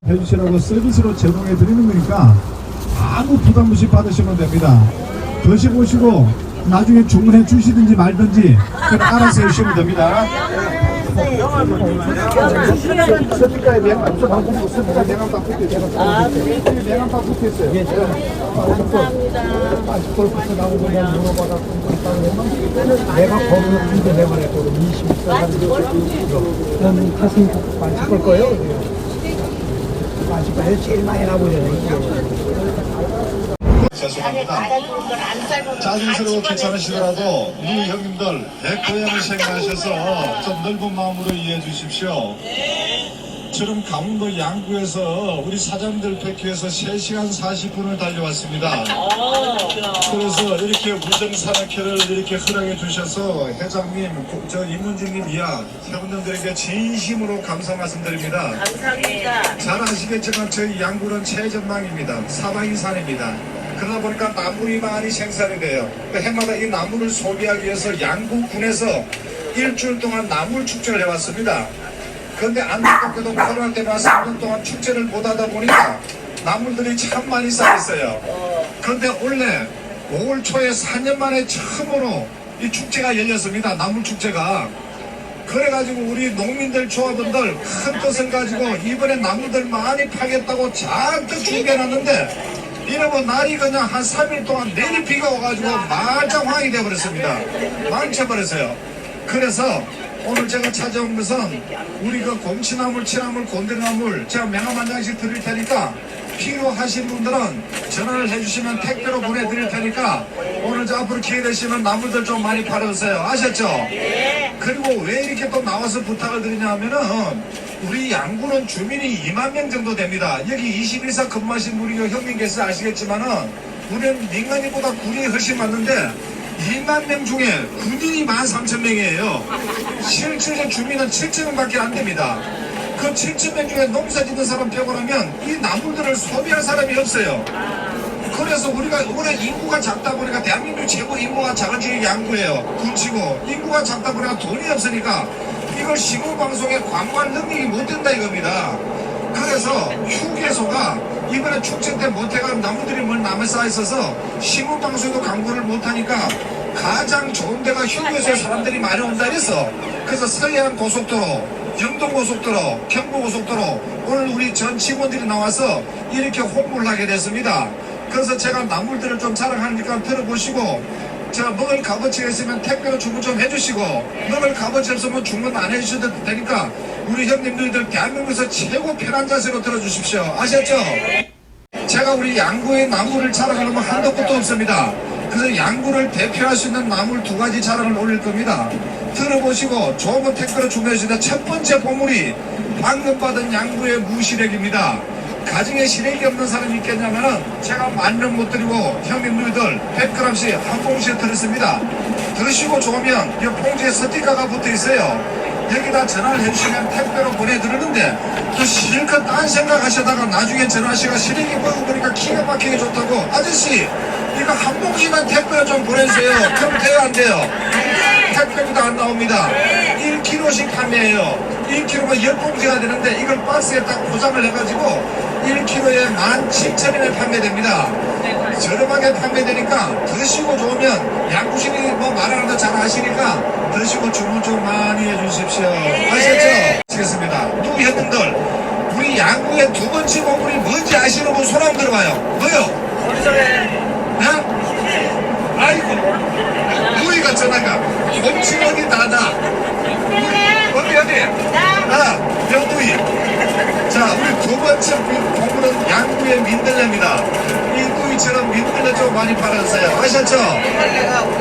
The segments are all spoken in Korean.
해주시라고 서비스로 제공해 드리는 거니까 아무 부담 없이 받으시면 됩니다. 드셔보시고 나중에 주문해 주시든지 말든지 그냥 알아서 해주시면 됩니다. 서비스가에 명함 딱 붙어있어요. 명함 딱 붙어있어요. 아직부터 나오고 그냥 물어봐갖고 내가 거기서 이제 내가 했거든. 20살 저는 가슴 많이 걸 거예요. 많이 제일 많이 나보잖아요. 죄송합니다. 짜증스러워 귀찮으시더라도 우리 형님들 백고양을 생각하셔서 좀 넓은 마음으로 이해해 주십시오. 저는 강원도 양구에서 우리 사장들 뵙기위해서 3시간 40분을 달려왔습니다. 그래서 이렇게 우정산악회를 이렇게 허락해 주셔서 회장님, 저 이문중님 이하 회원님들에게 진심으로 감사 말씀드립니다. 감사합니다. 잘 아시겠지만 저희 양구는 최전망입니다. 사방이 산입니다. 그러다 보니까 나물이 많이 생산이 돼요. 해마다 이 나물을 소비하기 위해서 양구군에서 일주일 동안 나물 축제를 해왔습니다. 그런데 안타깝게도 코로나 때문에 3년 동안 축제를 못하다 보니까 나물들이 참 많이 쌓여있어요. 그런데 원래 5월 초에 4년 만에 처음으로 이 축제가 열렸습니다. 나물 축제가. 그래가지고 우리 농민들 조합원들 큰 뜻을 가지고 이번에 나물들 많이 파겠다고 잔뜩 준비해놨는데 이러면 날이 그냥 한 3일 동안 내리 비가 와가지고 말짱황이 돼버렸습니다. 망쳐버렸어요. 그래서 오늘 제가 찾아온 것은 우리 그 곰치나물, 치나물, 곤드나물 제가 명함 한 장씩 드릴 테니까 필요하신 분들은 전화를 해주시면 택배로 보내드릴 테니까 오늘 저 앞으로 기회 되시면 나물들 좀 많이 팔아주세요. 아셨죠? 그리고 왜 이렇게 또 나와서 부탁을 드리냐 하면은 우리 양구는 주민이 2만 명 정도 됩니다. 여기 21사 근무하신 우리 형님께서 아시겠지만은 우리는 민간인보다 군인이 훨씬 많은데 2만 명 중에 군인이 13,000명이에요. 실질적 주민은 7,000명밖에 안 됩니다. 그 7,000명 중에 농사 짓는 사람 빼고라면 이 나물들을 소비할 사람이 없어요. 그래서 우리가 올해 인구가 작다 보니까 대한민국 최고 인구가 작은 지역이 양구예요. 군치고 인구가 작다 보니까 돈이 없으니까 이걸 시국방송에 광고할 능력이 못 된다 이겁니다. 그래서 휴게소가 이번에 축제 때 못해가지고 나무들이 뭘 남아 쌓여있어서 시국방송에도 광고를 못하니까 가장 좋은 데가 휴게소에 사람들이 많이 온다 그랬어. 그래서 서해안 고속도로, 영동고속도로, 경부고속도로 오늘 우리 전 직원들이 나와서 이렇게 홍보를 하게 됐습니다. 그래서 제가 나물들을 좀 자랑하니까 들어보시고 제가 먹을 값어치가 있으면 택배로 주문 좀 해주시고 먹을 값어치 없으면 주문 안 해주셔도 되니까 우리 형님들 대한민국에서 최고 편한 자세로 들어주십시오. 아셨죠? 제가 우리 양구의 나물을 자랑하려면 한도 끝도 없습니다. 그래서 양구를 대표할 수 있는 나물 2가지 자랑을 올릴 겁니다. 들어보시고 좋은 택배로 주문해 주시는데 첫 번째 보물이 방금 받은 양구의 무시렉입니다. 가정에 시래기 없는 사람이 있겠냐면은 제가 10,000원 못 드리고 형님들들 100g씩 한 봉지에 들었습니다. 드시고 좋으면 이 봉지에 스티커가 붙어 있어요. 여기다 전화를 해주시면 택배로 보내드리는데 또 실컷 딴 생각하시다가 나중에 전화하시가 시래기 먹어보니까 기가 막히게 좋다고 아저씨 이거 한 봉지만 택배로 좀 보내주세요. 그럼 돼요 안 돼요? 택배보다 안 나옵니다. 1kg씩 판매해요. 1kg가 10봉지가 되는데 이걸 박스에 딱 포장을 해가지고 1kg에 17,000원에 판매됩니다. 저렴하게 판매되니까 드시고 좋으면 양구신이 뭐 말하는 거 잘 아시니까 드시고 주문 좀 많이 해주십시오. 아시겠죠? 아시겠습니다. 누구 형님들 우리 양구의 2번째 보물이 뭔지 아시는 분 손 한번 들어봐요. 뭐요? 네? 아이고 누이가 전화가 곰치머니 나다 어디 명두이. 자 우리 2번째 보물은 양구의 민들레입니다. 이 누이처럼 민들레 좀 많이 팔아주세요. 아셨죠?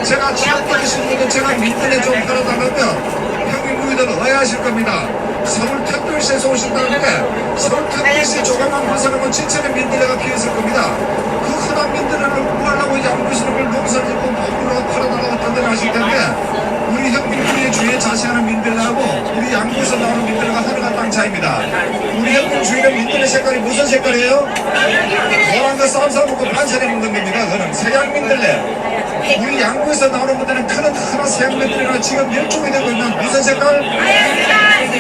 제가 취업 받으신 분들 제가 민들레 좀 팔아달라면 형님 누이들은 오해하실 겁니다. 서울 특별시에서 오신다는데 서울 특별시 조그만 건설하면 진짜로 민들레가 피어있을 겁니다. 그 흔한 민들레를 구하려고 양구시는 걸 농사를 짓고 보물로 팔아달라고 던져하실 텐데 우리 형님들의 주위에 자시하는 민들레하고 우리 양구에서 나오는 민들레가 하늘과 땅 차이입니다. 우리 형님 주위는 민들레 색깔이 무슨 색깔이에요? 노란 거 쌈 싸먹고 반찬해 먹는 겁니다. 그거는 서양 민들레. 우리 양구에서 나오는 분들은 큰 하나 서양 민들레가 지금 멸종이 되고 있는 무슨 색깔?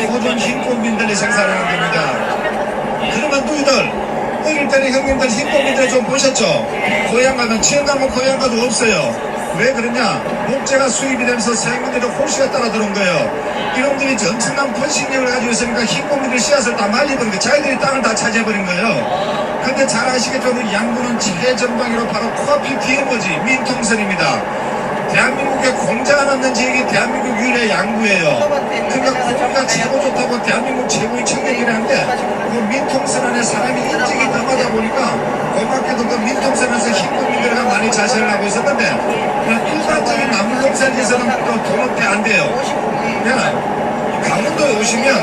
모든 흰꽃 민들레 생산하는 겁니다. 그러면 또 형님들, 어릴 때는 형님들 흰고기들 좀 보셨죠? 고향 가면 치안 가면 고향 가도 없어요. 왜 그러냐? 목재가 수입이 되면서 생물들이 호시가 따라 들어온 거예요. 이놈들이 엄청난 번식력을 가지고 있으니까 흰고기들 씨앗을 다 말리던 거 자기들이 땅을 다 차지해버린 거예요. 근데 잘 아시겠지만 양구는 최전방위로 바로 코앞이 뒤에 뭐지? 민통선입니다. 대한민국에 공자가 남는 지역이 대한민국 유일의 양구예요. 그러니까 공기가 최고 좋다고 대한민국 최고의 청년이라는데 그 민통선 안에 사람이 인적이 넘어다 보니까 고맙게도 그 민통선 안에서 흰고기들과 많이 자세를 하고 있었는데 일반적인 나물 농사지에서는 또 도급해 안 돼요. 강원도에 오시면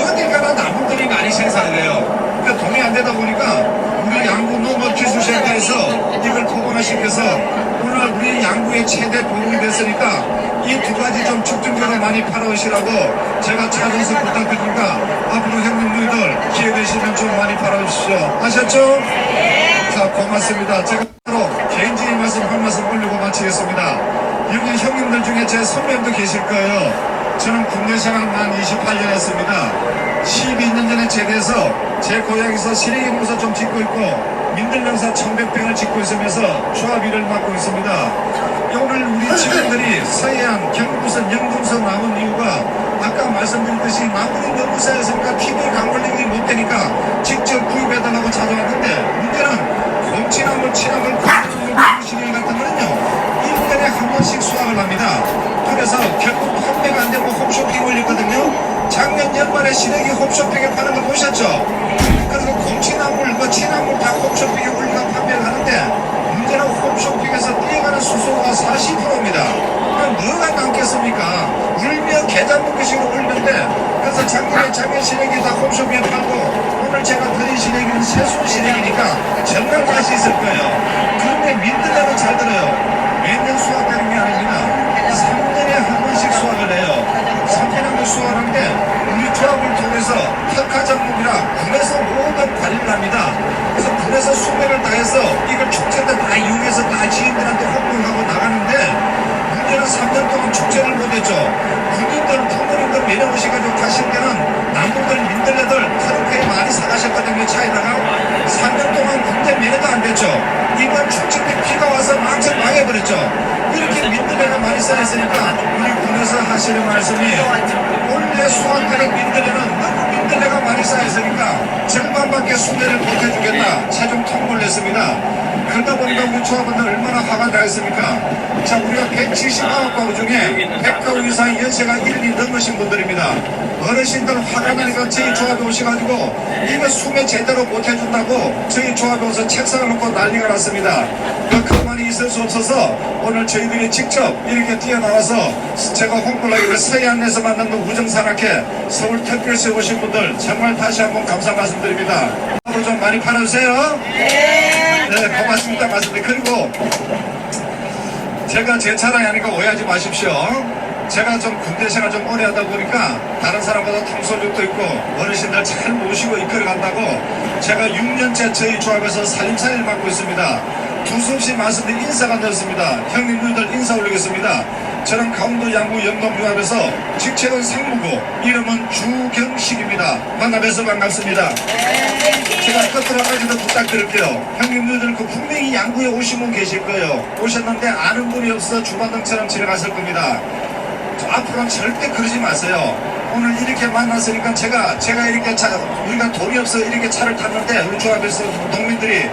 어딜 가나 나물들이 많이 생산돼요. 그러니까 동이 안 되다 보니까 우리 양구 농업기술센터에서 이걸 복원화시켜서 오늘 우리 양구의 최대 보급이 됐으니까 이 두 가지 좀 축적적으로 많이 팔아오시라고 제가 차선서 부탁드리니까 앞으로 형님들 기회 되시면 좀 많이 팔아주십시오. 아셨죠? 자, 고맙습니다. 제가 바로 개인적인 말씀 한 말씀 올리고 마치겠습니다. 여기 형님들 중에 제 선배님도 계실 거예요. 저는 군대 생활만 28년 했습니다. 12년 전에 제대해서 제 고향에서 시래기 농사 좀 짓고 있고 민들농사 1100평을 짓고 있으면서 조합 일을 맡고 있습니다. 오늘 우리 직원들이 서해안, 경부선, 영동선 나온 이유가 아까 말씀드렸듯이 나무는 너무 쌓여서니까 피부에 강걸리기 못 되니까 직접 구입해달라고 찾아왔는데 문제는 곰치나물, 치나물, 시래기 같은 거는요 1년에 한 번씩 수확을 합니다. 그래서 결국 판매가 안 되고 홈쇼핑 올렸거든요. 작년 연말에 시래기 홈쇼핑에 파는 거 보셨죠? 그래서 곰치나물, 치나물 다 홈쇼핑에 올리고 판매를 하는데 문제는 홈쇼핑에서 뛰어가는 수수료가 40%입니다. 뭐가 남겠습니까? 울며 계단 묶기식으로 올렸는데 그래서 작년 시래기 다 홈쇼핑에 팔고 오늘 제가 드린 시래기는 새순 시래기니까 정말 맛이 있을 거예요. 그런데 민들레는 잘 들어요. 매년 수확되는 게 아닙니다. 3년에 한 번씩 수확을 해요. 3년에 한 번 수확을 하는데 우리 조합을 통해서 특화작물이라 군에서 모든 관리를 합니다. 그래서 군에서 수배를 다해서 이걸 축제 때 다 이용해서 다 지인들한테 홍보를 하고 나가는데 문제는 3년 동안 축제를 못했죠. 군인들, 부모님들 매년 오셔가지고 가실 때는 남분들, 민들레들 그렇게 많이 사가셨거든요. 차에다가 3년 동안 군대 매년도 안 됐죠. 이번 축제 때 비가 와서 망청 망해버렸죠. 이렇게 민들레가 많이 쌓였으니까 우리 군에서 하시는 말씀이 원래 수확하는 민들레는 너무 민들레가 많이 쌓였으니까 절반밖에 수매를 못해주겠다 최종 통보를 했습니다. 그러다 보니까 우리 조합원들 얼마나 화가 나겠습니까? 자, 우리가 179가구 중에 100가구 이상 연세가 1이 넘으신 분들입니다. 어르신들 화가 나니까 저희 조합에 오셔가지고 이거 수매 제대로 못해준다고 저희 조합에 오서 책상을 놓고 난리가 났습니다. 그만이 있을 수 없어서 오늘 저희들이 직접 이렇게 뛰어나와서 제가 홍보를 하기 위해 서해안에서 만난 우정산악회 서울특별시에 오신 분들 정말 다시 한번 감사 말씀드립니다. 앞으로 좀 많이 팔아주세요. 네, 고맙습니다. 말씀드립니다. 그리고 제가 제 차량이 아니까 오해하지 마십시오. 제가 좀 군대 생활 좀 오래 하다 보니까 다른 사람보다 통솔력도 있고 어르신들 잘 모시고 이끌어 간다고 제가 6년째 저희 조합에서 살림살이를 맡고 있습니다. 두서없이 말씀드린 인사가 늦었습니다. 형님들 인사 올리겠습니다. 저는 강원도 양구 영동유합에서 직책은 상무고 이름은 주경식입니다. 만나뵈서 반갑습니다. 제가 끝으로 한 가지 더 부탁드릴게요. 형님들 분명히 양구에 오신 분 계실 거예요. 오셨는데 아는 분이 없어 주마등처럼 지나갔을 겁니다. 앞으로는 절대 그러지 마세요. 오늘 이렇게 만났으니까 제가 이렇게 우리가 돈이 없어 이렇게 차를 탔는데 우리 조합에서 농민들이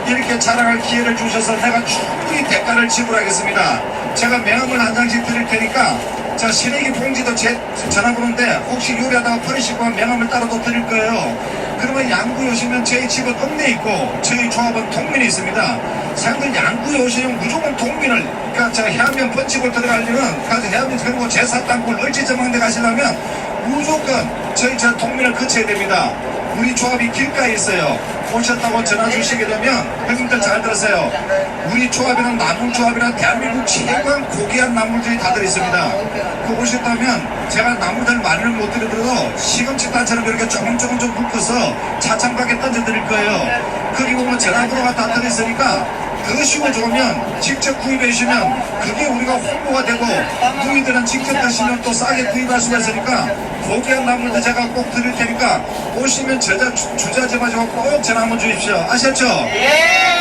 이렇게 자랑할 기회를 주셔서 내가 충분히 대가를 지불하겠습니다. 제가 명함을 한 장씩 드릴 테니까 자, 시래기 봉지도 제 전화번호인데 혹시 요리하다가 버리시고 명함을 따로도 드릴 거예요. 그러면 양구에 오시면 저희 집은 읍내에 있고 저희 조합은 동민이 있습니다. 사람들 양구에 오시면 무조건 동민을 그러니까 제가 해안면 번치고 들어가려면 가서 해안면 들고 제사 땅굴 얼지점망대 가시려면 무조건 저희 동민을 거쳐야 됩니다. 우리 조합이 길가에 있어요. 오셨다고 전화 주시게 되면 형님들 잘 들으세요. 우리 조합에는 나물조합이라 대한민국 최고한 고귀한 나물들이 다 들어있습니다. 그 오셨다면 제가 나물들 많이는 못 드리더라도 시금치 단처럼 이렇게 조금조금 좀 묶어서 차창밖에 던져드릴 거예요. 거기 보면 전화번호가 다 들어있으니까 더 쉬워 좋으면 직접 구입해 주시면 그게 우리가 홍보가 되고 누이들은 직접 드시면 또 싸게 구입할 수가 있으니까 고귀한 나물도 제가 꼭 드릴 테니까 오시면 주저하지 마시고 꼭 전화 한번 주십시오. 아셨죠?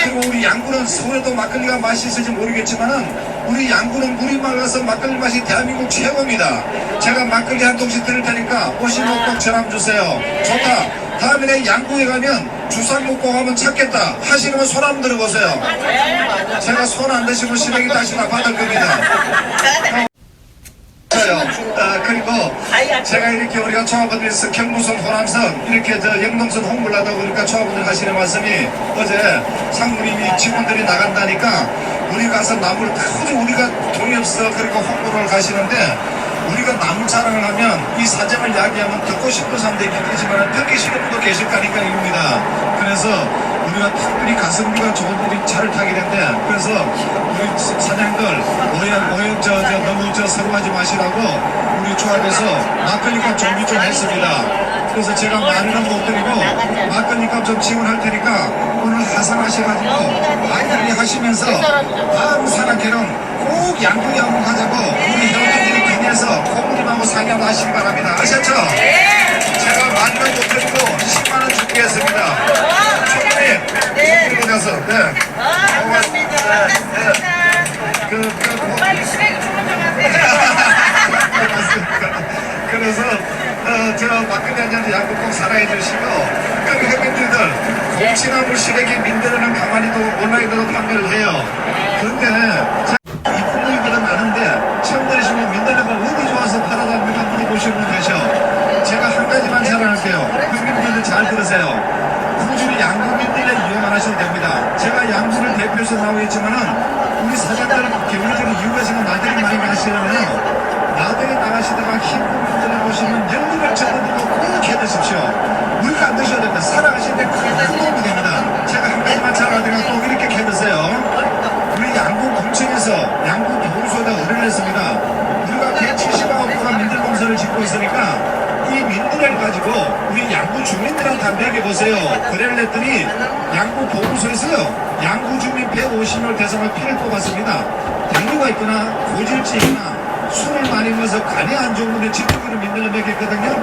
그리고 우리 양구는 서울에도 막걸리가 맛이 있을지 모르겠지만은 우리 양구는 물이 맑아서 막걸리 맛이 대한민국 최고입니다. 제가 막걸리 한 통씩 드릴 테니까 오시면 꼭 전화 한번 주세요. 좋다. 다음에 양구에 가면 주산 먹고 가면 찾겠다 하시면 손 한번 들어보세요. 제가 손 안 대시면 시댁이 다시 나 받을 겁니다. 그리고 제가 이렇게 우리가 조합원들에서 경부선 호남선 이렇게 영동선 홍보를 하다 보니까 조합원들 하시는 말씀이 어제 상무님이 직원들이 나간다니까 우리 가서 나무를 크게 우리가 돈이 없어 그리고 홍보를 가시는데 우리가 나무 자랑을 하면 이 사정을 이야기하면 듣고 싶은 사람도 있겠지만 듣기 싫은 분도 계실 거니까 입니다. 그래서 우리가 특별히 가성비가 좋은 분이 차를 타게 된대. 그래서 우리 사장들 너무 서러워하지 마시라고 우리 조합에서 막걸리값 준비 좀 했습니다. 그래서 제가 많이는 못 드리고 막걸리값 좀 지원할 테니까 오늘 하산하셔가지고 막걸리 하시면서 다음 사람께는 꼭 양구에 한번 가자고 우리 회원들이 기내에서 고모님하고 상의 한번 하시기 바랍니다. 아셨죠? 제가 많이는 못 드리고 10만원 준비했습니다. 총무님 이리고 가서 감사합니다. 빨리 시댁이 주문 좀 하세요. 그래서 저 막걸리 한잔 양구 꼭 사랑해 주시고 그 회원님들 공치나물 시래기 민들어는 가만히도 온라인으로 판매를 해요. 그런데 이 부모님들은 많은데 처음 들으시면 민들레가 어디 좋아서 팔아답니까 물어보시면 되죠. 제가 한 가지만 자랑할게요. 회원님들 잘 들으세요. 꾸준히 양구 민들레 이용 안 하셔도 됩니다. 제가 양구를 대표해서 나오겠지만은 우리 사장들 경리적으로 이후에서는 나들이 많이 가시려면요. 나들이 나가시다가 힘든 분들을 보시면 연립을 쳐드리고 꼭 해드십시오. 우리가 안 드셔도 됩니다. 살아가시는데 큰 도움이 됩니다. 제가 한 가지만 잘하더라도 꼭 이렇게 해드세요. 우리 양구 공청에서 양구 보호소에다 의뢰를 했습니다. 우리가 179호가 민들공사를 짓고 있으니까 이 민들을 가지고 우리 양구 주민들한테 한번 얘기해보세요. 의뢰를 했더니 양구 보호소에서요. 양구 주민 150명 대상을 피를 뽑았습니다. 당뇨가 있거나 고질증이나 술을 많이 먹어서 간이 안 좋은 분의 집중으로 민들을 먹였거든요.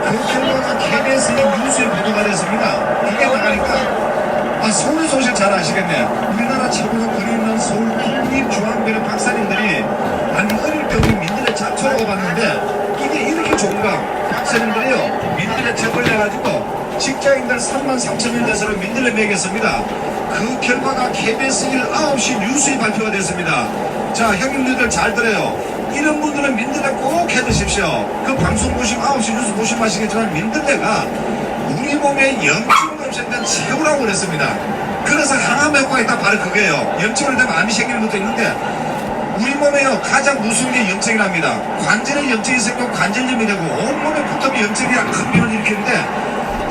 그 결과가 KBS의 뉴스에 보도가 됐습니다. 이게 나가니까 서울 소식 잘 아시겠네. 우리나라 최고로 거리 있는 서울 국립중앙병원 박사님들이 아니 어릴 때 우리 민들레 잡초 먹어봤는데 이게 이렇게 좋은가? 박사님들이요 민들레 첩을 내가지고 직장인들 33,000명 대상으로 민들레 먹였습니다. 그 결과가 KBS 9시 뉴스에 발표가 됐습니다. 자 형님들 잘 들어요. 이런 분들은 민들레 꼭 해드십시오. 그 방송 보시면 9시 뉴스 보시면 아시겠지만 민들레가 우리 몸에 염증을 없애는 최고라고 그랬습니다. 그래서 항암 효과가 있다 바로 그거예요. 염증을 되면 암이 생기는 것도 있는데 우리 몸에요 가장 무서운 게 염증이랍니다. 관절에 염증이 생기고 관절염이 되고 온몸에 붙으면 염증이 큰 병을 일으키는데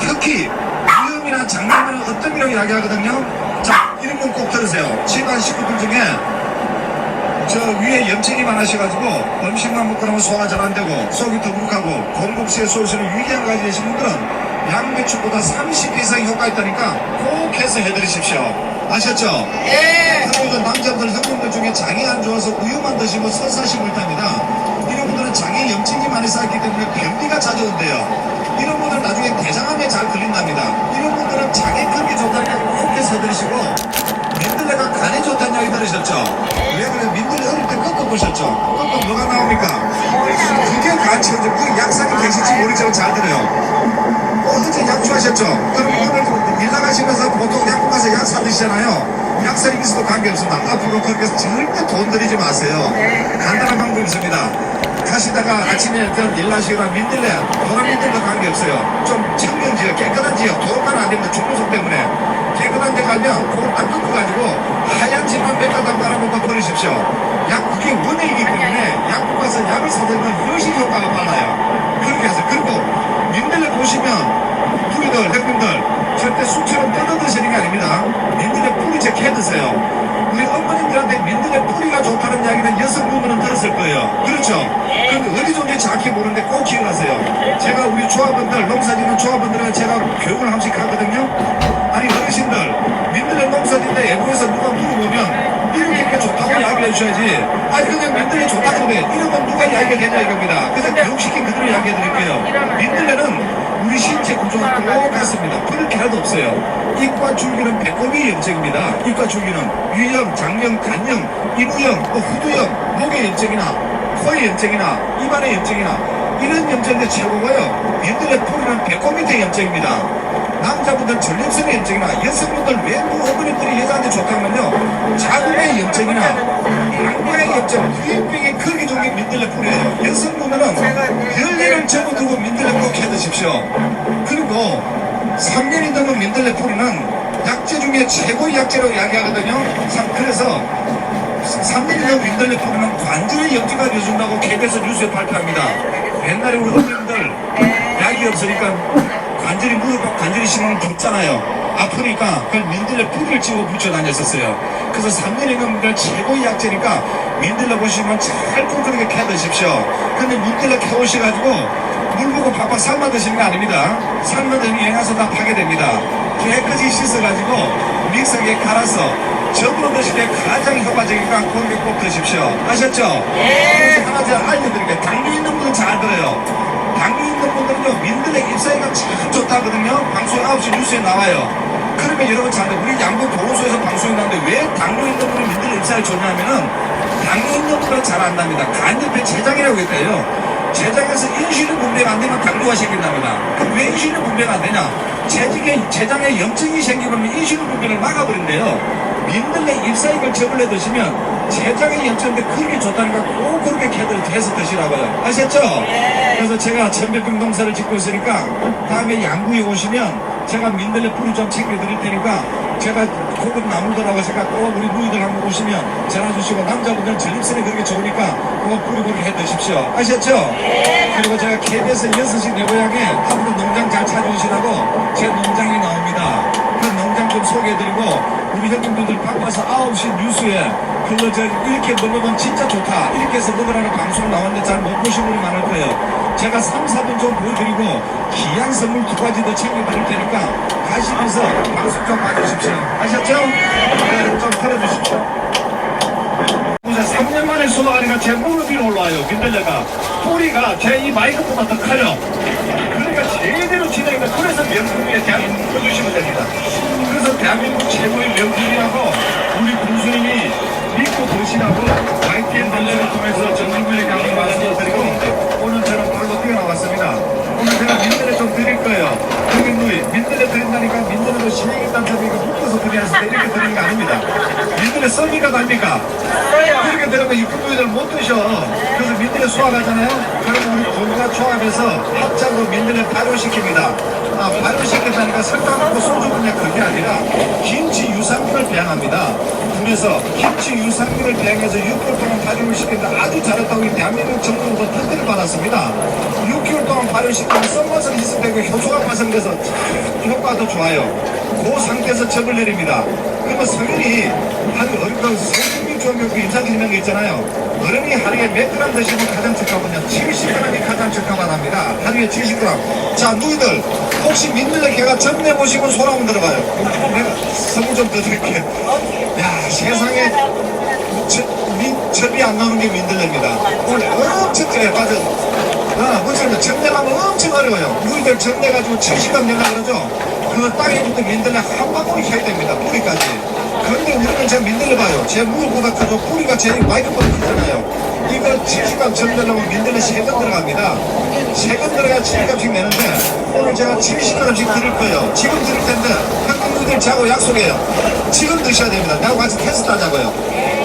특히 위염이나 장염은 어떤 병을 이야기하거든요. 자 이런 건 꼭 들으세요. 집안 식구들 중에 저 위에 염증이 많으셔가지고 음식만 먹고 나면 소화가 잘 안되고 속이 더부룩하고 공복시에 쏘시는 위궤양 가지고 계신 분들은 양배추보다 30 이상 효과 있다니까 꼭 해서 해드리십시오. 아셨죠? 그리고 남자분들 형님들 중에 장이 안 좋아서 우유만 드시고 설사시고 있답니다. 이런 분들은 장에 염증이 많이 쌓였기 때문에 변비가 자주 온대요. 이런 분들은 나중에 대장암에 잘 걸린답니다. 이런 분들은 장에 그렇게 좋다니까 꼭 해서 해드리시고 민들레가 간에 좋다는 이야기 들으셨죠? 왜 그래? 민들레 어릴 때 꺾어 보셨죠? 꺾어 뭐가 나옵니까? 그게 간치거든요. 그게 약상이 계실지 모르지만 잘 들어요. 어제 약주하셨죠? 그럼 오늘 일 나가시면서 보통 약국 가서 약 사드시잖아요. 약 사는 있어도 관계없습니다. 앞으로 그렇게 절대 돈 들이지 마세요. 간단한 방법이 있습니다. 가시다가 아침에 일 나시거나 민들레, 노란 민들레 관계없어요. 좀 청정 지역, 깨끗한 지역, 도로가는 안 됩니다. 중고속 때문에. 깨끗한 데 가면 그걸 딱 끊고가지고 하얀 집만 몇 가닥 깔아먹고 버리십시오. 약 그게 원액이기 때문에 약국 가서 약을 사들면 훨씬 효과가 많아요. 그렇게 하세요. 그리고 민들레 보시면 누이들, 형님들 절대 술처럼 뜯어 드시는 게 아닙니다. 민들레 뿌리 제캐 드세요. 우리 어머님들한테 민들레 뿌리가 좋다는 이야기는 여성분들은 들었을 거예요. 그렇죠? 그런데 어디 좋은지 정확히 모르는데 꼭 기억하세요. 제가 우리 조합원들, 농사짓는 조합원들한테 제가 교육을 한 번씩 하거든요. 아니 어르신들 민들레 농사짓는데 애국에서 누가 물어보면 해주셔야지. 아니 그냥 민들레 좋다고 그래. 이런 건 누가 이야기가 되냐 이겁니다. 그래서 교육시킨 그대로 이야기해 드릴게요. 민들레는 우리 신체 구조가 똑같습니다. 그럴 게 하나도 없어요. 잎과 줄기는 배꼽이 염증입니다. 잎과 줄기는 위염, 장염, 간염, 인후염, 후두염, 목의 염증이나 코의 염증이나 입안의 염증이나 이런 염증인데 최고가요. 민들레 풀이는 배꼽 밑에 염증입니다. 남자분들 전립선의 염증이나 여성분들 외부 어머니들이 여자한테 좋다면요 자궁의 염증이나 양과의 염증, 유입병에 크게 좋은 게 민들레 풀이에요. 여성분들은 열매를 접어두고 민들레 꼭 해드십시오. 그리고 3년이 넘은 민들레 풀이는 약재 중에 최고의 약재라고 이야기하거든요. 그래서 3년이 넘은 민들레 풀이는 관절의 염증을 해준다고 KBS 뉴스에 발표합니다. 옛날에 우리 어머님들 약이 없으니까 관절이 무릎 관절이 심하면 붓잖아요. 아프니까 그걸 민들레 풀을 찍어 붙여 다녔었어요. 그래서 3년에 넘는 최고의 약재니까 민들레 보시면 잘 끈끈하게 캐 드십시오. 근데 민들레 캐오셔가지고 물 부고 팍팍 삶아 드시는 거 아닙니다. 삶아 드시면 영양소 다 파괴됩니다. 깨끗이 씻어가지고 믹서기에 갈아서 접으로 드실 때 가장 효과적이니까 그렇게 꼭 드십시오. 아셨죠? 네. 하나 더 알려드릴게요. 당뇨 있는 분은 잘 들어요. 당뇨 있는 분들은요 민들레 잎사귀가 참 좋다거든요. 방송 9시 뉴스에 나와요. 그러면 여러분 잘 들어요. 우리 양구 보건소에서 방송이 나오는데 왜 당뇨 있는 분이 민들레 잎사귀 좋냐면은 당뇨 있는 분은 잘 안답니다. 간 옆에 제장이라고 있대요. 제장에서 인슐린 분배가 안 되면 당뇨가 생긴답니다. 그럼 왜 인슐린 분배가 안 되냐? 제장에 염증이 생기면 인슐린 분배를 막아버린대요. 민들레 잎사귀를 접을래 드시면 제장의 염증인데 그렇게 좋다니까 꼭 그렇게 해서 드시라고요. 아셨죠? 그래서 제가 천백평 농사를 짓고 있으니까 다음에 양구에 오시면 제가 민들레 풀이 좀 챙겨드릴 테니까 제가 고급 나물들하고 제가 꼭 우리 누이들 한번 오시면 전화 주시고 남자분들 전립선이 그렇게 좋으니까 그거 뿌리 그렇게 해 드십시오. 아셨죠? 그리고 제가 KBS 6시 내고향에 앞으로 농장 잘 찾아주시라고 제 농장이 나옵니다. 그 농장 좀 소개해드리고 우리 형님들 바빠서 9시 뉴스에 그거 이렇게 먹으면 진짜 좋다 이렇게 해서 먹으라는 방송 나왔는데 잘 못 보신 분이 많을 거예요. 제가 3, 4분 좀 보여드리고 귀한 선물 2가지 더 챙겨드릴 테니까 가시면서 방송 좀 봐주십시오. 아셨죠? 네, 좀 틀어주십시오. 3년 만에 수확하니까 제 무릎 위로 올라와요. 민들레가 뿌리가 제 이 마이크보다 더 커요. 그러니까 제대로 진행돼. 그래서 명품에 대한민국 써주시면 됩니다. 그래서 대한민국 최고의 명품이라고 우리 군수님이 믿고 드시라고 YTN 델레를 통해서 전국민의 강의 말씀드리고 오늘 저는 발로 뛰어나왔습니다. 오늘 제가 민들레 좀 드릴 거예요. 여기 누이 민들레 드린다니까 민들레도 신행했다는 소리가 묶어서 드려서 이렇게 드리는 게 아닙니다. 민들레 썹니까 답니까? 이렇게 들으면 이쁜 누이들 못 드셔. 그래서 민들레 수확하잖아요. 그러면 우리 군과 조합해서 합작으로 민들레 발효시킵니다. 발효시켰다니까 설탕하고 소주 그냥 그게 아니라 김치 유산균을 배양합니다. 그래서 김치 유산균을 배양해서 6개월 동안 발효를 시켰는데 아주 잘했다고 이 대한민국 정부로부터 특허를 받았습니다. 6개월 동안 발효시키면 썸맛은 희석되고 효소가 발생돼서 효과도 좋아요. 그 상태에서 접을 내립니다. 그러면 성인이 한 어린이 성인중학교 임상기능한 게 있잖아요. 어른이 하루에 몇 그램 드시면 가장 적합하냐? 70g이 가장 적합하답니다. 하루에 70g. 자, 누이들 혹시 민들레 개가 접내보시면 손 한번 들어봐요. 내가 선물 좀 드릴게요. 야, 세상에 접이 안 나오는 게 민들레입니다. 오늘 엄청 잘 빠져. 무슨 접내가면 엄청 어려워요. 누이들 접내가지고 70g 내가 그러죠? 그 땅에 붙은 민들레 한 방울이 해야 됩니다. 뿌리까지. 그런데 우리는 제가 민들레 봐요. 제 무릎보다 크죠. 뿌리가 제 마이크보다 크잖아요. 이거 70g 접내려면 민들레 3건 들어갑니다. 3건 들어가야 7값씩 내는데 오늘 제가 70g씩 드릴 거예요. 지금 드릴 텐데 한국분들 저하고 약속해요. 지금 드셔야 됩니다. 나하고 같이 테스트 하자고요.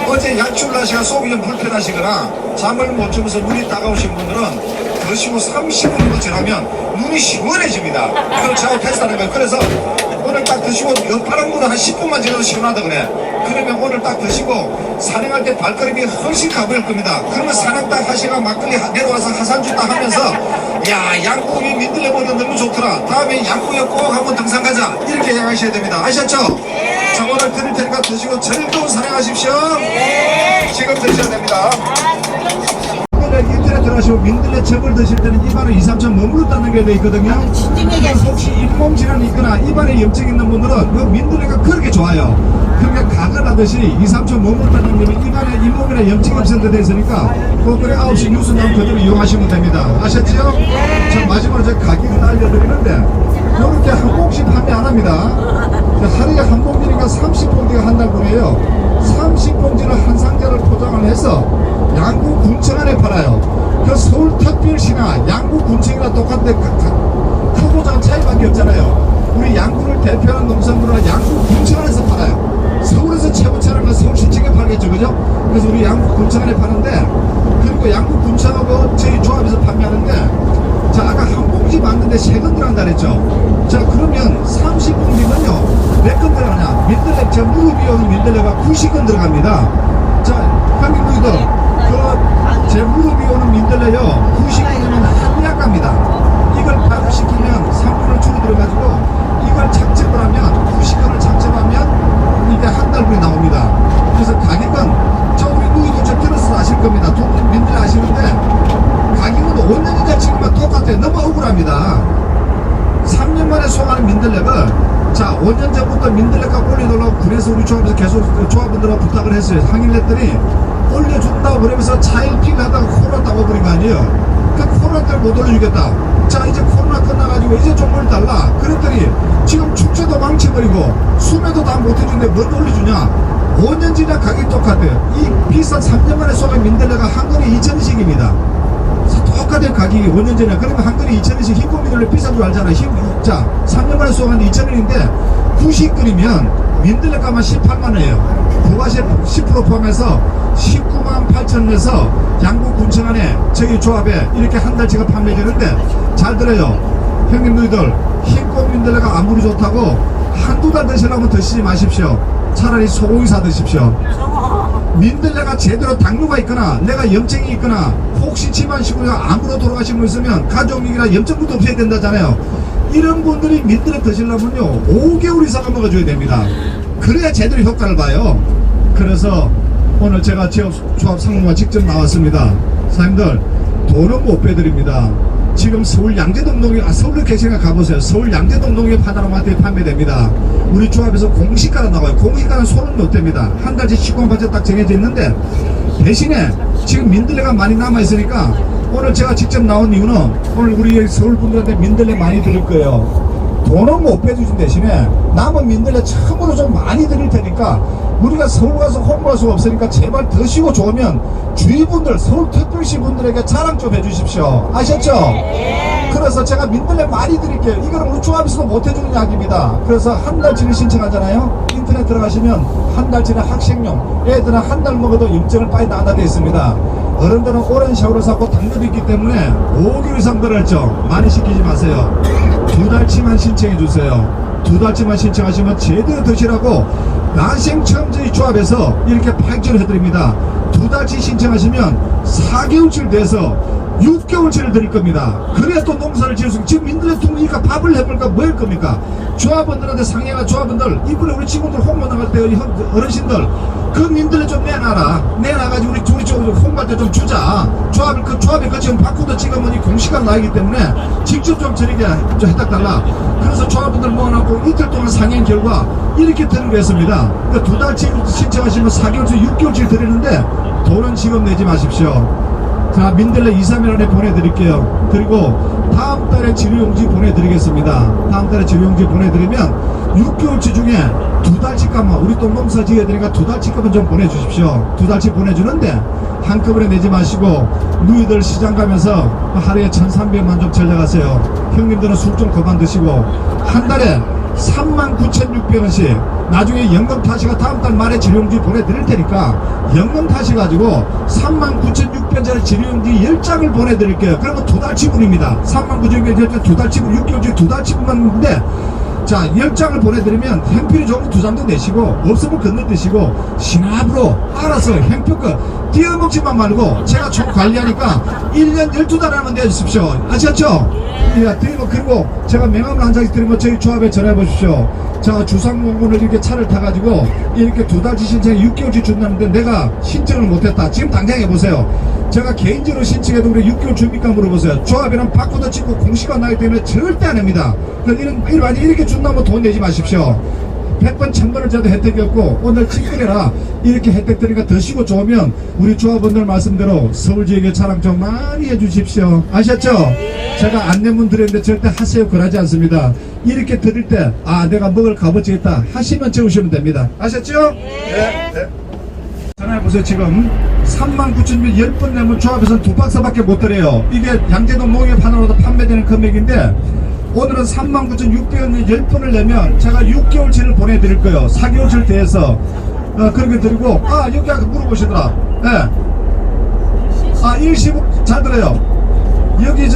어제 약출 날씨가 속이 좀 불편하시거나 잠을 못 주무서 눈이 따가우신 분들은 드시고 30분 정도 지나면 눈이 시원해집니다. 그걸 저하고 테스트하는 거예요. 그래서 오늘 딱 드시고 옆파란 분은 한 10분만 지나도 시원하다 그래. 그러면 오늘 딱 드시고 산행할 때 발걸음이 훨씬 가벼울 겁니다. 그러면 산행 딱 하시고 막걸리 내려와서 하산주 딱 하면서 야 양궁이 민들레 보니까 너무 좋더라. 다음에 양궁에 꼭 한번 등산 가자. 이렇게 생각하셔야 됩니다. 아셨죠? 자 오늘 드릴 테니까 드시고 즐거운 산행하십시오. 지금 드셔야 됩니다. 인터넷 들어가시고 민들레 즙을 드실 때는 입안에 2, 3초 머무르다는 게 돼 있거든요. 혹시 잇몸 질환이 있거나 입안에 염증 있는 분들은 그 민들레가 그렇게 좋아요. 그러니까 생각나듯이 2, 3초 머물다는 님이 입안에 잇몸이나 염증이 없었는데 됐으니까 그래 9시 뉴스 나오면 그대로 이용하시면 됩니다. 아셨죠? 자, 마지막으로 제가 가격을 알려드리는데 이렇게 한 봉씩 판매 안 합니다. 하루에 한 봉지니까 30봉지가 한 달분이에요. 30봉지를 한 상자를 포장을 해서 양구 군청 안에 팔아요. 그 서울특별시나 양구 군청이나 똑같은데 크고 작은 차이밖에 없잖아요. 우리 양구를 대표하는 농산물은 양구 군청 안에서 팔아요. 서울에서 채부차는 서울시청에 팔겠죠, 그죠? 그래서 우리 양구 군청 안에 파는데, 그리고 양구 군청하고 저희 조합에서 판매하는데, 자, 아까 한 봉지 맞는데 3건 들어간다 그랬죠? 자, 그러면 30봉지면요, 몇 건 들어가냐? 민들레, 제 무릎이 오는 민들레가 90건 들어갑니다. 자, 형님, 너희들, 제 무릎이 오는 민들레요, 90건이면 한약갑니다. 이걸 발효시키면 상품을 줄어들어가지고, 이걸 착즙을 하면, 90건을 착즙하면, 이게 한 달분이 나옵니다. 그래서 가격은, 저 우리 누이도 저 들어서 아실 겁니다. 두 분 민들레 아시는데, 가격은 5년 전에 지금은 똑같아요. 너무 억울합니다. 3년 만에 소화하는 민들레를, 자, 5년 전부터 민들레값 올려달라고 그래서 우리 조합에서 계속 조합원들하고 부탁을 했어요. 항의를 했더니 올려준다고 그러면서 차일피를 하다가 코로나 따고버린 거 아니에요. 그 코로나 때를 못 올려주겠다. 자, 이제 코로나 끝나가지고 이제 좀 올려달라. 그랬더니 지금 축제도 망쳐버리고 수매도 다 못해주는데 뭘 올려주냐. 5년 지나 가격이 똑같아요. 이 비싼 3년 만에 소화한 민들레가 한 건에 2,000원씩입니다. 똑같은 가격이 5년 전에. 그러면 한 건에 2,000원씩 흰 민들레 비싼 줄 알잖아. 자, 3년 만에 소화한 2,000원인데 90건이면 민들레 값만 18만원이에요. 부가세 10% 포함해서 19만 8천원에서 양구 군청 안에 저희 조합에 이렇게 한 달치가 판매되는데, 잘 들어요. 형님 너희들 흰꽃 민들레가 아무리 좋다고 한두 달 드시려면 드시지 마십시오. 차라리 소고기 사 드십시오. 민들레가 제대로 당뇨가 있거나 내가 염증이 있거나 혹시 집안 식구가 암으로 돌아가신 분 있으면 가족이나 염증부터 없애야 된다잖아요. 이런 분들이 민들레 드시려면요 5개월 이상은 먹어줘야 됩니다. 그래야 제대로 효과를 봐요. 그래서 오늘 제가 조합 상무가 직접 나왔습니다. 사장님들 돈은 못 빼드립니다. 지금 서울 양재동 농협, 서울에 계시니까 가보세요. 서울 양재동 농협 하나로마트에 판매됩니다. 우리 조합에서 공시가가 나와요. 공시가는 손은 못 댑니다. 한 달치 시공파제 딱 정해져 있는데, 대신에 지금 민들레가 많이 남아있으니까 오늘 제가 직접 나온 이유는 오늘 우리 서울 분들한테 민들레 많이 드릴 거예요. 돈은 못 빼주신 대신에 남은 민들레 처음으로 좀 많이 드릴 테니까 우리가 서울 가서 홍보할 수가 없으니까 제발 드시고 좋으면 주위 분들, 서울특별시 분들에게 자랑 좀 해주십시오. 아셨죠? 그래서 제가 민들레 많이 드릴게요. 이거는 우리 조합에서도 못 해주는 약입니다. 그래서 한 달치를 신청하잖아요. 인터넷 들어가시면 한 달치는 학생용, 애들은 한 달 먹어도 염증을 빨리 나다 되어 있습니다. 어른들은 오랜 세월을 쌓고 당뇨도 있기 때문에 5개월 이상 들었죠. 많이 시키지 마세요. 2달치만 신청해 주세요. 2달치만 신청하시면 제대로 드시라고 난생 처음 저희 조합에서 이렇게 파격을 해드립니다. 2달치 신청하시면 4개월치를 돼서 6개월치를 드릴 겁니다. 그래야 또 농사를 지을 수 있고, 지금 민들레 통이니까 밥을 해볼까 뭐 할 겁니까? 조합원들한테 상해가 조합원들, 이번에 우리 친구들 홍보 나갈 때 어르신들 그 민들레 좀 내놔가지고 우리 좀 홍보할 때 좀 주자. 조합에 그 지금 바코드 찍으면 이 공시가 나기 때문에 직접 좀 저렇게 좀 해달라. 그래서 조합원들 모아놓고 이틀 동안 상행 결과 이렇게 드는 거였습니다. 그러니까 2달치 신청하시면 4개월치 6개월치 드리는데 돈은 지금 내지 마십시오. 자, 민들레 2, 3일 안에 보내드릴게요. 그리고 다음 달에 치료용지 보내드리겠습니다. 다음 달에 치료용지 보내드리면 6개월치 중에 2달치 값만, 우리 또 농사 지어야 되니까 2달치 값은 좀 보내주십시오. 2달치 보내주는데 한꺼번에 내지 마시고 누이들 시장 가면서 하루에 1,300만 좀 전략하세요. 형님들은 술 좀 그만 드시고 한 달에 39,600원씩 나중에 연금 타시가 다음 달 말에 치료용지 보내드릴 테니까 연금 타시가지고 39,600원짜리 치료용지 10장을 보내드릴게요. 그러면 2달치분입니다. 39,600원 2달치분, 6개월치 2달치분인데, 자, 10장을 보내드리면 행필이 좋으면 2장도 내시고 없으면 건너드시고 신압으로 알아서 행표껏 띄어먹지만 말고 제가 총 관리하니까 1년 12달 하면 내주십시오. 아셨죠? 예, 그리고 제가 명함을 한 장씩 드리면 저희 조합에 전화해 보십시오. 자, 주상공군을 이렇게 차를 타가지고 이렇게 2달치 신청에 6개월치 준다는데 내가 신청을 못했다. 지금 당장 해보세요. 제가 개인적으로 신청해도 우리 6개월 준비가 물어보세요. 조합에는 바코드 찍고 공시가 나기 때문에 절대 안 합니다. 만약 이렇게 준다면 돈 내지 마십시오. 100번 1000번을 줘도 혜택이 없고 오늘 친구들이라 이렇게 혜택 드리니까 드시고 좋으면 우리 조합원들 말씀대로 서울지역에 자랑 좀 많이 해주십시오. 아셨죠? 제가 안내문 드렸는데 절대 하세요 그러지 않습니다. 이렇게 드릴 때 내가 먹을 값어치 있다 하시면 적으시면 됩니다. 아셨죠? 네. 전화해보세요. 지금 39,000원 10번 내면 조합에서는 2박스밖에 못 드려요. 이게 양재동 농협 하나로도 판매되는 금액인데 오늘은 39,600원 10번을 내면 제가 6개월치를 보내드릴 거예요. 4개월치를 대해서 그렇게 드리고 여기 아까 물어보시더라. 일시불 잘 들어요. 여기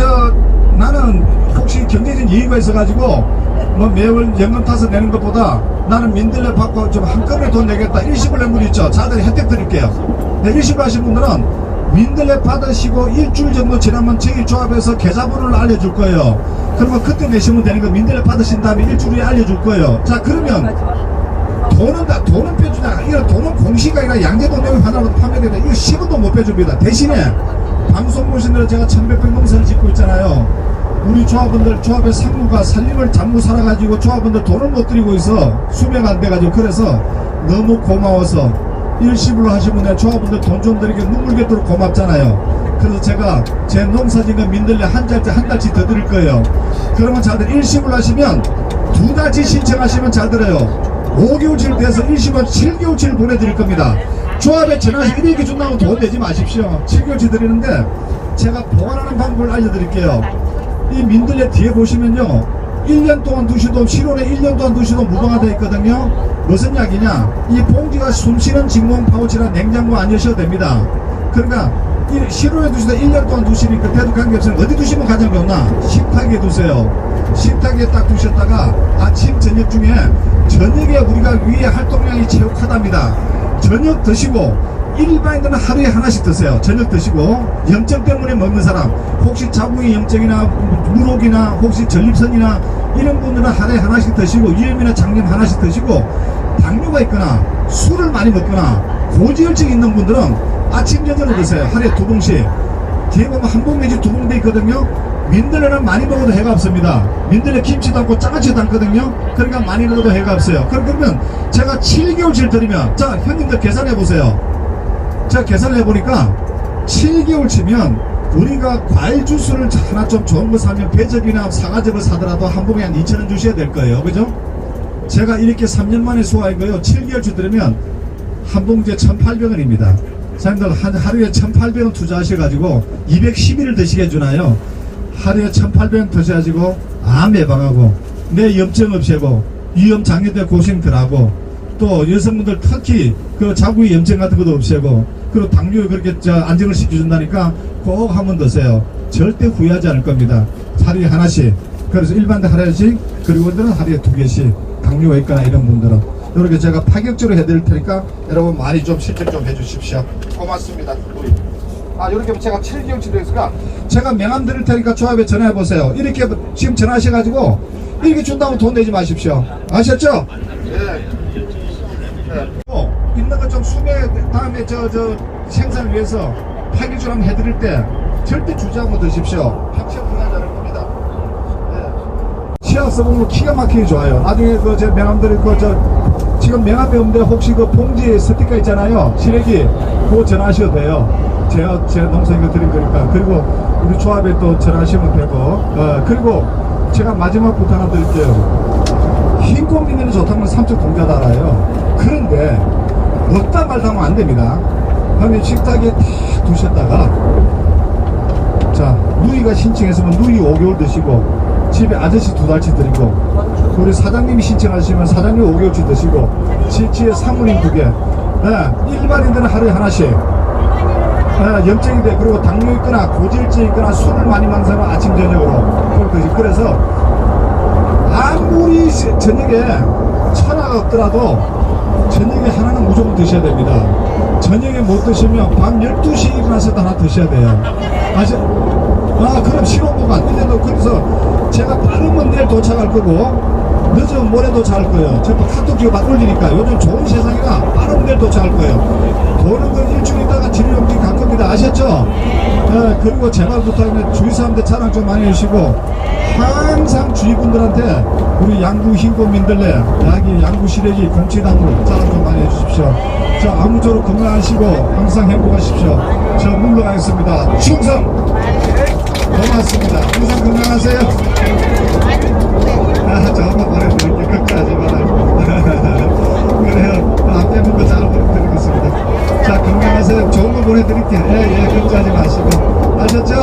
나는 혹시 경제적인 이유가 있어가지고 뭐 매월 연금 타서 내는 것보다 나는 민들레 받고 좀 한꺼번에 돈 내겠다. 일시불 낸 분 있죠? 자들 혜택 드릴게요. 네, 일시불 하신 분들은 민들레 받으시고 일주일 정도 지나면 저희 조합에서 계좌번호를 알려줄 거예요. 그러면 그때 내시면 되는 거 민들레 받으신 다음에 일주일 후에 알려줄 거예요. 자, 그러면 돈은 빼주냐? 이거 돈은 공시가 아니라 양재동 내용 하나로 판매되다. 이거 10원도 못 빼줍니다. 대신에 방송 보신 대로 제가 1100평 농사를 짓고 있잖아요. 우리 조합원들 조합의 상무가 살림을 잠무 살아가지고 조합원들 돈을 못 드리고 있어. 수명 안 돼가지고. 그래서 너무 고마워서 일시불로 하시면 내 조합원들 돈 좀 드리게 눈물겨도록 고맙잖아요. 그래서 제가 제 농사짓는 민들레 한 달치 더 드릴 거예요. 그러면 자들 일시불로 하시면 2달치 신청하시면 잘 들어요. 5개월치를 돼서 일시불 7개월치를 보내드릴 겁니다. 조합에 전화해서 이렇게 준다고 돈 내지 마십시오. 7개월치 드리는데 제가 보관하는 방법을 알려드릴게요. 이 민들레 뒤에 보시면요, 1년 동안 두셔도 실온에 1년 동안 두셔도 무방하다 있거든요. 무슨 약이냐? 이 봉지가 숨쉬는 진공 파우치라 냉장고 안 여셔도 됩니다. 그러니까 실온에 두시다 1년 동안 두시니까 대도 관계없으면 어디 두시면 가장 좋나? 식탁에 두세요. 식탁에 딱 두셨다가 아침 저녁 중에 저녁에 우리가 위에 활동량이 체육하답니다. 저녁 드시고 일반인들은 하루에 하나씩 드세요. 저녁 드시고 염증 때문에 먹는 사람, 혹시 자궁의 염증이나 물혹이나 혹시 전립선이나 이런 분들은 하루에 하나씩 드시고 위염이나 장염 하나씩 드시고, 당뇨가 있거나 술을 많이 먹거나 고지혈증 있는 분들은 아침 저녁으로 드세요. 하루에 2봉씩. 뒤에 보면 1봉 내지 2봉 돼 있거든요. 민들레는 많이 먹어도 해가 없습니다. 민들레 김치도 않고 장아찌도 않거든요. 그러니까 많이 먹어도 해가 없어요. 그러면 제가 7개월치를 드리면, 자 형님들 계산해 보세요. 제가 계산을 해보니까 7개월 치면 우리가 과일 주스를 하나 좀 좋은 거 사면 배즙이나 사과즙을 사더라도 한 봉에 한 2,000원 주셔야 될 거예요. 그죠? 제가 이렇게 3년 만에 소화이고요. 7개월 들으면 한 봉지에 1,800원입니다. 사장님들 하루에 1,800원 투자하셔가지고 210일을 드시게 해주나요? 하루에 1,800원 드셔가지고 암 예방하고 내 염증 없애고 위염 장애대 고생 덜하고 또 여성분들 특히 그 자궁의 염증 같은 것도 없애고 그리고 당뇨에 그렇게 안정을 시켜준다니까 꼭 한번 드세요. 절대 후회하지 않을 겁니다. 하루에 하나씩. 그래서 일반대 하루씩, 그리고 오늘은 하루에 2개씩. 당뇨가 있거나 이런 분들은 이렇게 제가 파격적으로 해드릴 테니까 여러분 많이 좀 실천 좀 해주십시오. 고맙습니다. 이렇게 제가 7개월치 되니까 제가 명함 드릴 테니까 조합에 전화해보세요. 이렇게 지금 전화하셔가지고 이렇게 준다고 돈 내지 마십시오. 아셨죠? 예. 있는 것 좀 수매 다음에 생산을 위해서 파기줄 한번 해드릴 때 절대 주저하고 드십시오. 평생 분하지 않을 겁니다. 치약 써보면 기가 막히게 좋아요. 나중에 제 명함들이 지금 명함이 없는데 혹시 그 봉지 스티커 있잖아요. 시래기 그거 전화하셔도 돼요. 제 농산이거 드린 거니까. 그리고 우리 조합에 또 전화하시면 되고. 그리고 제가 마지막 부탁 하나 드릴게요. 흰 공기는 좋다면 삼척 동자도 알아요. 그런데 먹다 말다 하면 안 됩니다. 그러면 식탁에 탁 두셨다가 누이가 신청했으면 누이 5개월 드시고 집에 아저씨 2달치 드리고 우리 사장님이 신청하시면 사장님 5개월치 드시고 지에 사모님 2개. 일반인들은 하루에 하나씩. 염증이 돼. 그리고 당뇨 있거나 고지혈증 있거나 술을 많이 먹는 사람은 아침 저녁으로 그래서 아무리 저녁에 천하가 없더라도 저녁에 하나는 무조건 드셔야 됩니다. 저녁에 못 드시면 밤 12시에 일어나서도 하나 드셔야 돼요. 그럼 실온보관. 그래서 제가 빠르면 내일 도착할 거고 늦으면 모레 도착할 거예요. 제가 카톡 지금 막 올리니까 요즘 좋은 세상이라 빠르면 내일 도착할 거예요. 도는 건 일주일 있다가 진료용지 갈 겁니다. 아셨죠? 그리고 제발 부탁하면 주위 사람들 자랑 좀 많이 해주시고 항상 주위 분들한테 우리 양구 흰꽃민들레 여기 양구 시래기 공치나무 자랑 좀 많이 해주십시오. 저 아무쪼록 건강하시고 항상 행복하십시오. 저 물러가겠습니다. 충성! 고맙습니다. 항상 건강하세요. 저만 보내드릴게요. 걱정하지 말아요. 그래요. 안 빼먹은 거 잘 보내드리겠습니다. 자, 건강하세요. 좋은 거 보내드릴게요. 예, 걱정하지 마시고. 아셨죠?